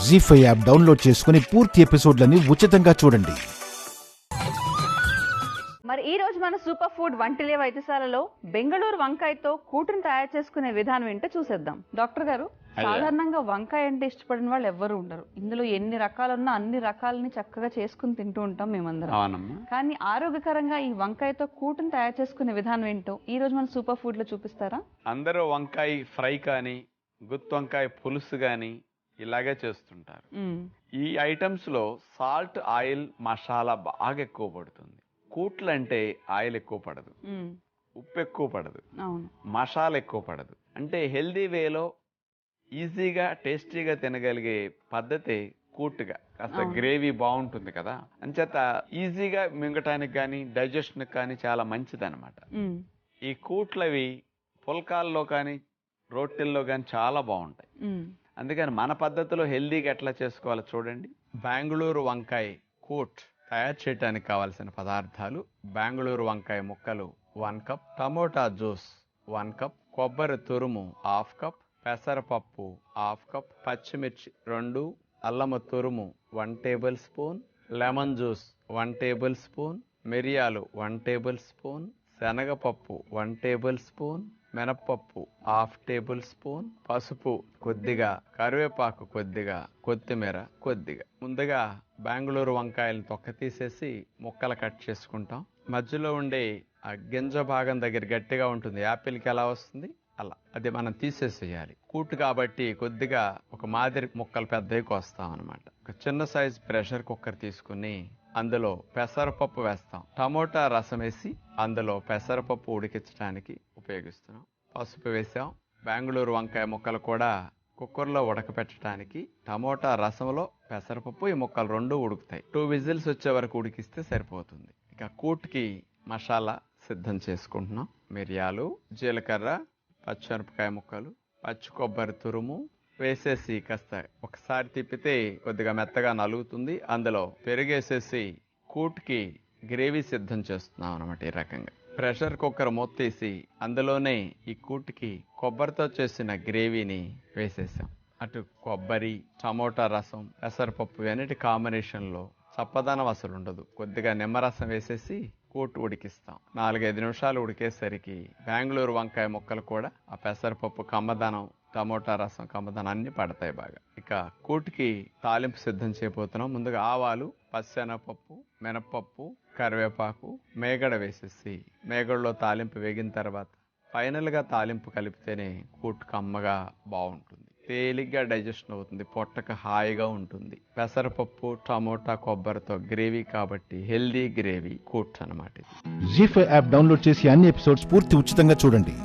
జీ5 app download చేసుకుని పూర్తి ఎపిసోడ్లని ఉచితంగా చూడండి. మరి ఈ రోజు మన సూపర్ ఫుడ్ వంటిలే వైద్యశాలలో బెంగళూరు వంకాయతో కూటును తయారు చేసుకునే విధానం ఏంటో చూసేద్దాం. డాక్టర్ గారు, సాధారణంగా వంకాయ అంటే ఇష్టపడిన వాళ్ళు ఎవ్వరు ఉండరు. ఇందులో ఎన్ని రకాలున్నా అన్ని రకాలని చక్కగా చేసుకుని తింటూ ఉంటాం మేమందరం. కానీ ఆరోగ్యకరంగా ఈ వంకాయతో కూటును తయారు చేసుకునే విధానం ఏంటో ఈ రోజు మన సూపర్ ఫుడ్ లో చూపిస్తారా? అందరూ వంకాయ ఫ్రై కానీ గుత్తి వంకాయ పులుసు కానీ ఇలాగే చేస్తుంటారు. ఈ ఐటమ్స్ లో సాల్ట్, ఆయిల్, మసాలా బాగా ఎక్కువ పడుతుంది. కూట్లు అంటే ఆయిల్ ఎక్కువ పడదు, ఉప్పు ఎక్కువ పడదు, మసాలా ఎక్కువ పడదు. అంటే హెల్దీ వేలో ఈజీగా టేస్టీగా తినగలిగే పద్ధతి కూటుగా. కాస్త గ్రేవీ బాగుంటుంది కదా, అంచేత ఈజీగా మింగటానికి కానీ డైజెషన్కి కానీ చాలా మంచిది అనమాట. ఈ కూట్లవి పుల్కాల్లో కానీ రొట్టెల్లో కానీ చాలా బాగుంటాయి. అందుకని మన పద్ధతిలో హెల్దీగా ఎట్లా చేసుకోవాలో చూడండి. బెంగళూరు వంకాయ కూట్ తయారు చేయడానికి కావాల్సిన పదార్థాలు: బెంగళూరు వంకాయ ముక్కలు 1 కప్, టమోటా జ్యూస్ 1 కప్, కొబ్బరి తురుము 1/2 కప్, పెసరపప్పు 1/2 కప్, పచ్చిమిర్చి 2, అల్లము తురుము 1 table spoon, lemon juice 1 table spoon, మిరియాలు 1 టేబుల్ స్పూన్, శనగపప్పు 1 టేబుల్ స్పూన్, మినప్పప్పు 1/2 టేబుల్ స్పూన్, పసుపు కొద్దిగా, కరివేపాకు కొద్దిగా, కొత్తిమీర కొద్దిగా. ముందుగా బెంగళూరు వంకాయలను తొక్క తీసేసి ముక్కలు కట్ చేసుకుంటాం. మధ్యలో ఉండే ఆ గింజ భాగం దగ్గర గట్టిగా ఉంటుంది, యాపిల్కి ఎలా వస్తుంది అలా, అది మనం తీసేసేయాలి. కూటు కాబట్టి కొద్దిగా ఒక మాదిరి ముక్కలు పెద్దవి కోస్తాం అనమాట. ఒక చిన్న సైజ్ ప్రెషర్ కుక్కర్ తీసుకుని అందులో పెసరపప్పు వేస్తాం. టమోటా రసం వేసి అందులో పెసరపప్పు ఉడికించడానికి ఉపయోగిస్తున్నాం. పసుపు వేసాం. బెంగళూరు వంకాయ ముక్కలు కూడా కుక్కర్లో ఉడకపెట్టడానికి టమోటా రసంలో పెసరపప్పు ఈ ముక్కలు 2 ఉడుకుతాయి. 2 విజిల్స్ వచ్చే వరకు ఉడికిస్తే సరిపోతుంది. ఇక కూటుకి మసాలా సిద్ధం చేసుకుంటున్నాం. మిరియాలు, జీలకర్ర, పచ్చిమిరపకాయ ముక్కలు, పచ్చి కొబ్బరి తురుము వేసేసి కాస్త ఒకసారి తిప్పితే కొద్దిగా మెత్తగా నలుగుతుంది. అందులో పెరుగేసేసి కూటుకి గ్రేవీ సిద్ధం చేస్తున్నాం అనమాట. ఈ రకంగా ప్రెషర్ కుక్కర్ మూతేసి అందులోనే ఈ కూటుకి కొబ్బరితో చేసిన గ్రేవీని వేసేసాం. అటు కొబ్బరి, టమోటా రసం, పెసరపప్పు అన్నిటి కాంబినేషన్లో చప్పదనం అసలు ఉండదు. కొద్దిగా నిమ్మరసం వేసేసి కూటు ఉడికిస్తాం. 4-5 నిమిషాలు ఉడికేసరికి బెంగళూరు వంకాయ ముక్కలు కూడా ఆ పెసరపప్పు కమ్మదనం, టమోటా రసం కమ్మదనం అన్ని పడతాయి బాగా. ఇక కూటుకి తాలింపు సిద్ధం చేయబోతున్నాం. ముందుగా ఆవాలు, పచ్చెనగపప్పు, మినపప్పు, కరివేపాకు, మేగడ వేసేసి మేగడలో తాలింపు వేగిన తర్వాత ఫైనల్గా తాలింపు కలిపితేనే కూటు కమ్మగా బాగుంటుంది. తేలిగ్గా డైజెషన్ అవుతుంది, పొట్టకు హాయిగా ఉంటుంది. పెసరపప్పు, టమోటా, కొబ్బరితో గ్రేవీ కాబట్టి హెల్దీ గ్రేవీ కూట్ అనమాట. జీ5 యాప్ డౌన్లోడ్ చేసి అన్ని ఎపిసోడ్స్ పూర్తి ఉచితంగా చూడండి.